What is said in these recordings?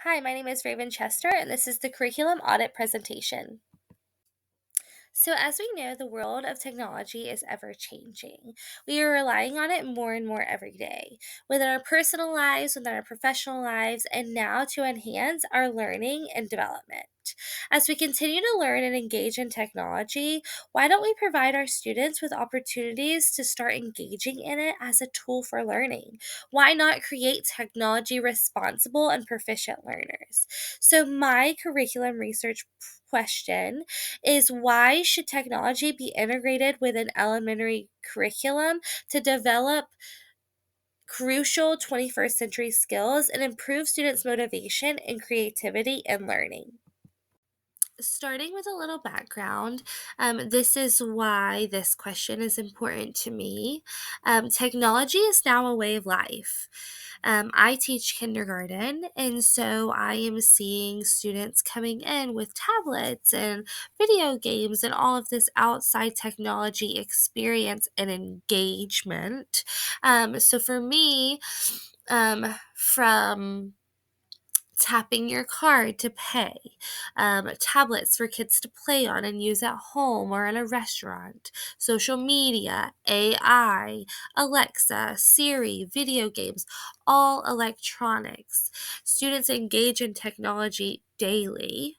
Hi, my name is Raven Chester, and this is the curriculum audit presentation. So, as we know, the world of technology is ever changing. We are relying on it more and more every day, within our personal lives, within our professional lives, and now to enhance our learning and development. As we continue to learn and engage in technology, why don't we provide our students with opportunities to start engaging in it as a tool for learning? Why not create technology responsible and proficient learners? So, my curriculum research question is, why should technology be integrated with an elementary curriculum to develop crucial 21st century skills and improve students' motivation and creativity in learning? Starting with a little background, this is why this question is important to me. Technology is now a way of life. I teach kindergarten, and so I am seeing students coming in with tablets and video games and all of this outside technology experience and engagement. So for me, from tapping your card to pay, tablets for kids to play on and use at home or in a restaurant, social media, AI, Alexa, Siri, video games, all electronics. Students engage in technology daily.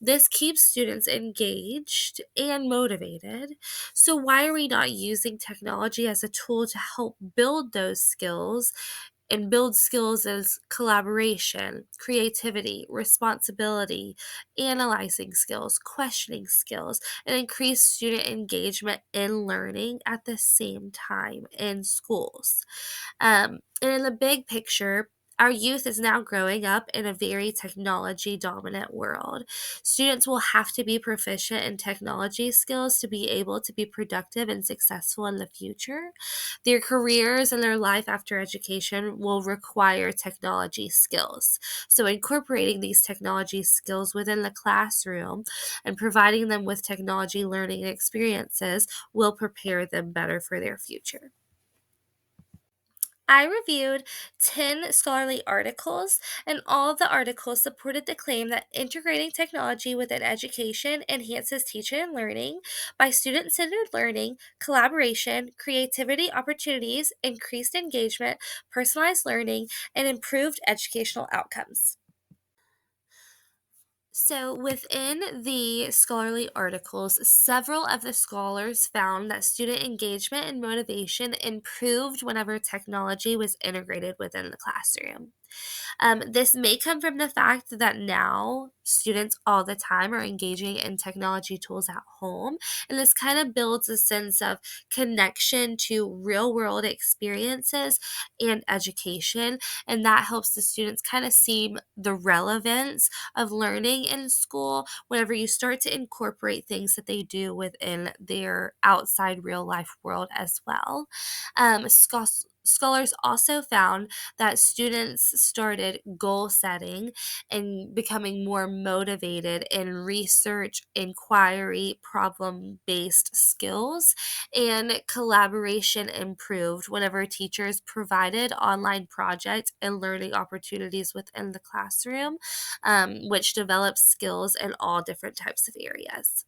This keeps students engaged and motivated. So, why are we not using technology as a tool to help build those skills and build skills as collaboration, creativity, responsibility, analyzing skills, questioning skills, and increase student engagement in learning at the same time in schools? And in the big picture, our youth is now growing up in a very technology dominant world. Students will have to be proficient in technology skills to be able to be productive and successful in the future. Their careers and their life after education will require technology skills. So, incorporating these technology skills within the classroom and providing them with technology learning experiences will prepare them better for their future. I reviewed 10 scholarly articles, and all of the articles supported the claim that integrating technology within education enhances teaching and learning by student centered learning, collaboration, creativity opportunities, increased engagement, personalized learning, and improved educational outcomes. So, within the scholarly articles, several of the scholars found that student engagement and motivation improved whenever technology was integrated within the classroom. This may come from the fact that now students all the time are engaging in technology tools at home, and this kind of builds a sense of connection to real world experiences and education, and that helps the students kind of see the relevance of learning in school whenever you start to incorporate things that they do within their outside real life world as well. Scholars also found that students started goal setting and becoming more motivated in research, inquiry, problem based skills, and collaboration improved whenever teachers provided online projects and learning opportunities within the classroom, which develops skills in all different types of areas.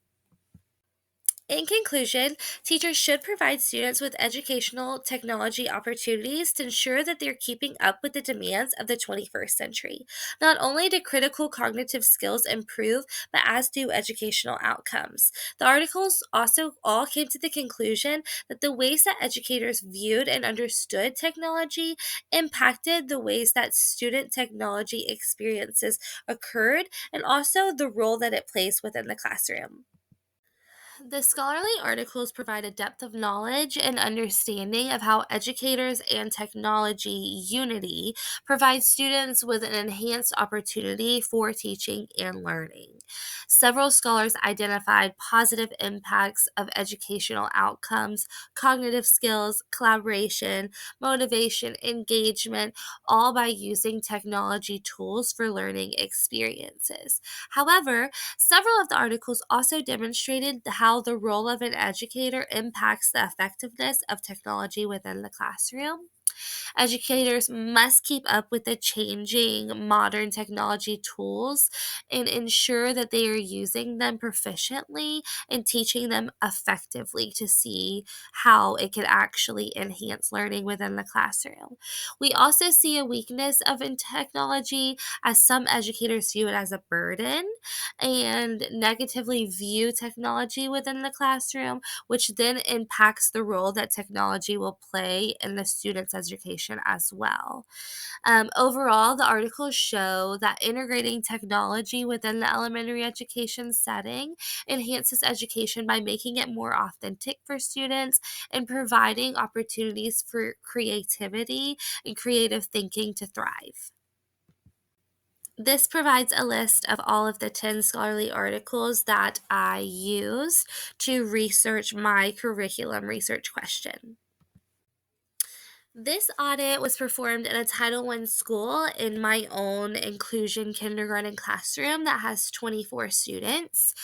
In conclusion, teachers should provide students with educational technology opportunities to ensure that they're keeping up with the demands of the 21st century. Not only do critical cognitive skills improve, but as do educational outcomes. The articles also all came to the conclusion that the ways that educators viewed and understood technology impacted the ways that student technology experiences occurred and also the role that it plays within the classroom. The scholarly articles provide a depth of knowledge and understanding of how educators and technology unity provide students with an enhanced opportunity for teaching and learning. Several scholars identified positive impacts of educational outcomes, cognitive skills, collaboration, motivation, engagement, all by using technology tools for learning experiences. However, several of the articles also demonstrated how the role of an educator impacts the effectiveness of technology within the classroom. Educators must keep up with the changing modern technology tools and ensure that they are using them proficiently and teaching them effectively to see how it can actually enhance learning within the classroom. We also see a weakness of in technology as some educators view it as a burden and negatively view technology within the classroom, which then impacts the role that technology will play in the student's education as well. Overall, the articles show that integrating technology within the elementary education setting enhances education by making it more authentic for students and providing opportunities for creativity and creative thinking to thrive. This provides a list of all of the 10 scholarly articles that I used to research my curriculum research question. This audit was performed in a Title I school in my own inclusion kindergarten classroom that has 24 students.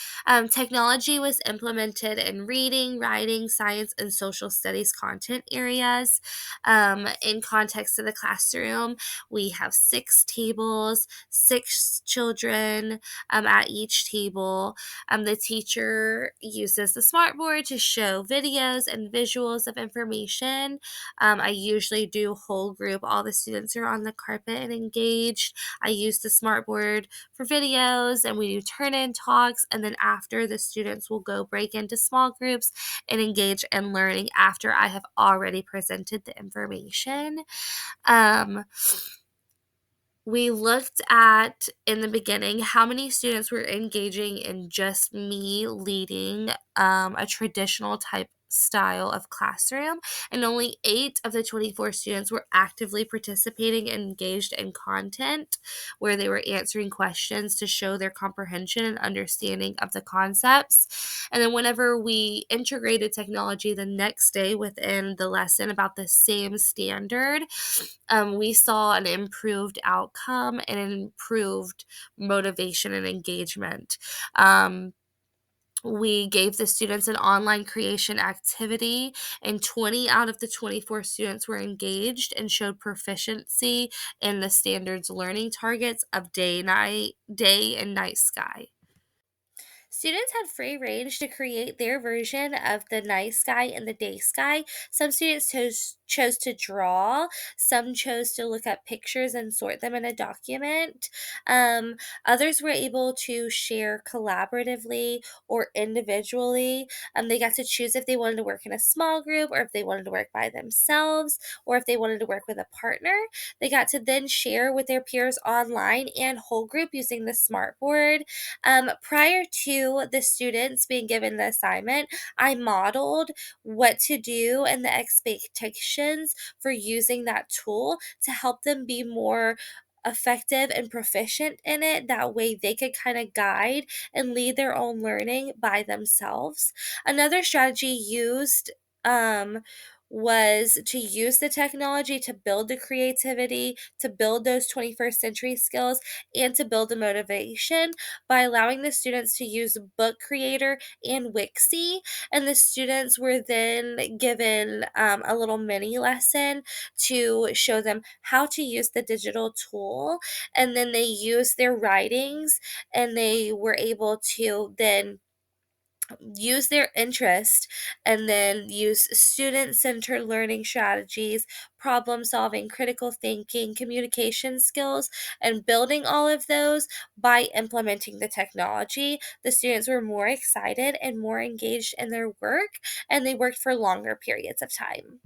Technology was implemented in reading, writing, science, and social studies content areas. In context of the classroom, we have 6 tables, 6 children at each table. The teacher uses the smartboard to show videos and visuals of information. I usually do whole group. All the students are on the carpet and engaged. I use the smartboard for videos and we do turn in talks. And then after, the students will go break into small groups and engage in learning after I have already presented the information. Um, we looked at in the beginning how many students were engaging in just me leading a traditional type style of classroom, and only 8 of the 24 students were actively participating and engaged in content where they were answering questions to show their comprehension and understanding of the concepts. And then whenever we integrated technology the next day within the lesson about the same standard, we saw an improved outcome and an improved motivation and engagement. We gave the students an online creation activity, and 20 out of the 24 students were engaged and showed proficiency in the standards learning targets of day and night sky. Students had free range to create their version of the night sky and the day sky. Some students chose to draw, some chose to look at pictures and sort them in a document. Others were able to share collaboratively or individually. They got to choose if they wanted to work in a small group or if they wanted to work by themselves or if they wanted to work with a partner. They got to then share with their peers online and whole group using the smartboard. Prior to the students being given the assignment, I modeled what to do and the expectations for using that tool to help them be more effective and proficient in it. That way they could kind of guide and lead their own learning by themselves. Another strategy used was to use the technology to build the creativity, to build those 21st century skills, and to build the motivation by allowing the students to use Book Creator and Wixie. And the students were then given a little mini lesson to show them how to use the digital tool. And then they used their writings and they were able to then use their interest and then use student centered learning strategies, problem solving, critical thinking, communication skills, and building all of those by implementing the technology. The students were more excited and more engaged in their work, and they worked for longer periods of time.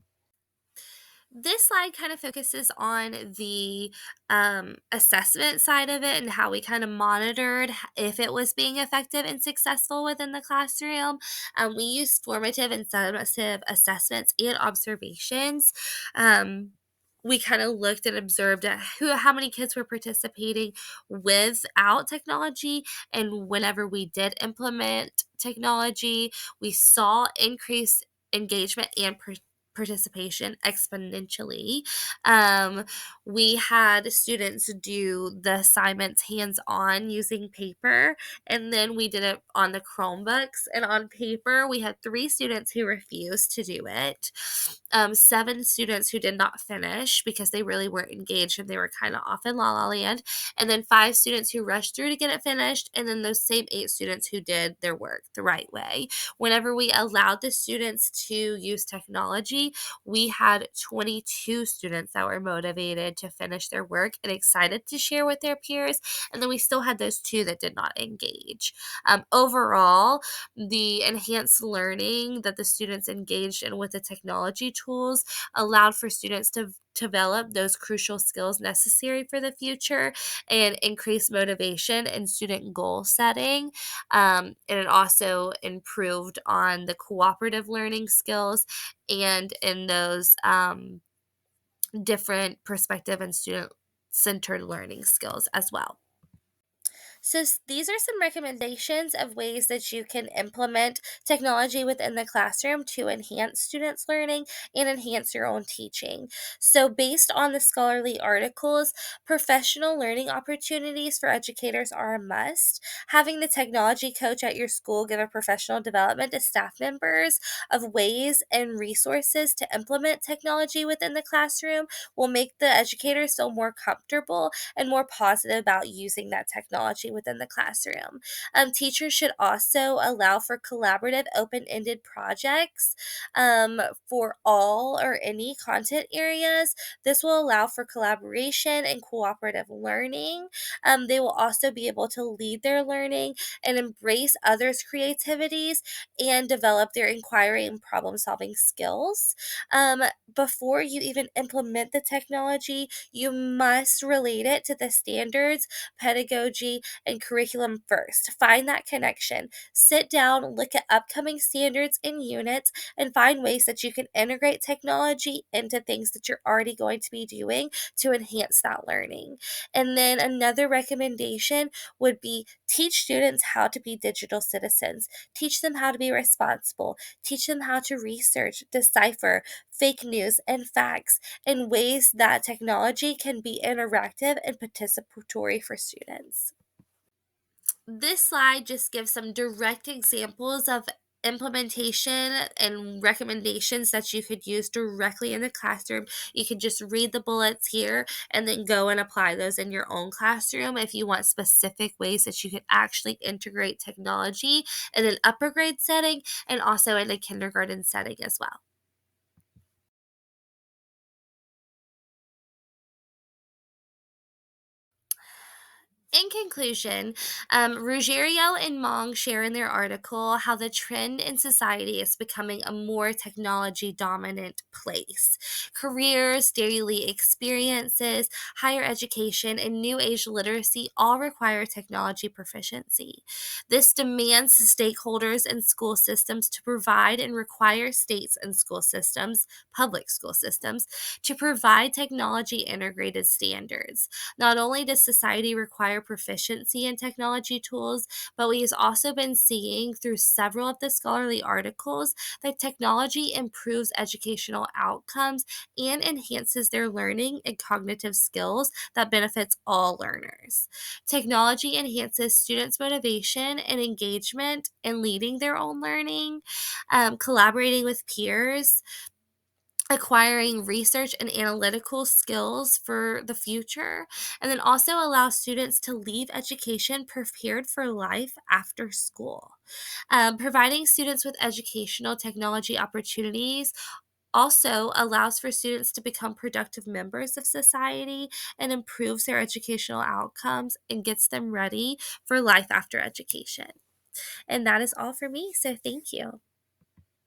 This slide kind of focuses on the assessment side of it and how we kind of monitored if it was being effective and successful within the classroom. We used formative and summative assessments and observations. We kind of looked and observed at how many kids were participating without technology, and whenever we did implement technology, we saw increased engagement and participation exponentially. Um, we had students do the assignments hands on using paper, and then we did it on the Chromebooks. And on paper, we had 3 students who refused to do it, 7 students who did not finish because they really weren't engaged and they were kind of off in la la land, and then 5 students who rushed through to get it finished, and then those same 8 students who did their work the right way. Whenever we allowed the students to use technology, we had 22 students that were motivated to finish their work and excited to share with their peers. And then we still had those 2 that did not engage. Overall, the enhanced learning that the students engaged in with the technology tools allowed for students to develop those crucial skills necessary for the future and increase motivation and student goal setting. And it also improved on the cooperative learning skills and in those different perspective and student centered learning skills as well. So, these are some recommendations of ways that you can implement technology within the classroom to enhance students' learning and enhance your own teaching. So, based on the scholarly articles, professional learning opportunities for educators are a must. Having the technology coach at your school give a professional development to staff members of ways and resources to implement technology within the classroom will make the educators feel more comfortable and more positive about using that technology within the classroom. Teachers should also allow for collaborative, open ended projects for all or any content areas. This will allow for collaboration and cooperative learning. They will also be able to lead their learning and embrace others' creativities and develop their inquiry and problem solving skills. Before you even implement the technology, you must relate it to the standards, pedagogy, and curriculum first. Find that connection. Sit down, look at upcoming standards and units, and find ways that you can integrate technology into things that you're already going to be doing to enhance that learning. And then another recommendation would be teach students how to be digital citizens. Teach them how to be responsible. Teach them how to research, decipher fake news and facts in ways that technology can be interactive and participatory for students. This slide just gives some direct examples of implementation and recommendations that you could use directly in the classroom. You could just read the bullets here and then go and apply those in your own classroom if you want specific ways that you could actually integrate technology in an upper grade setting and also in a kindergarten setting as well. In conclusion, Ruggiero and Mong share in their article how the trend in society is becoming a more technology dominant place. Careers, daily experiences, higher education, and new age literacy all require technology proficiency. This demands stakeholders and school systems to provide and require states and school systems, public school systems, to provide technology integrated standards. Not only does society require proficiency in technology tools, but we've also been seeing through several of the scholarly articles that technology improves educational outcomes and enhances their learning and cognitive skills that benefits all learners. Technology enhances students' motivation and engagement in leading their own learning, collaborating with peers, acquiring research and analytical skills for the future, and then also allow students to leave education prepared for life after school. Providing students with educational technology opportunities also allows for students to become productive members of society and improves their educational outcomes and gets them ready for life after education. And that is all for me, so thank you.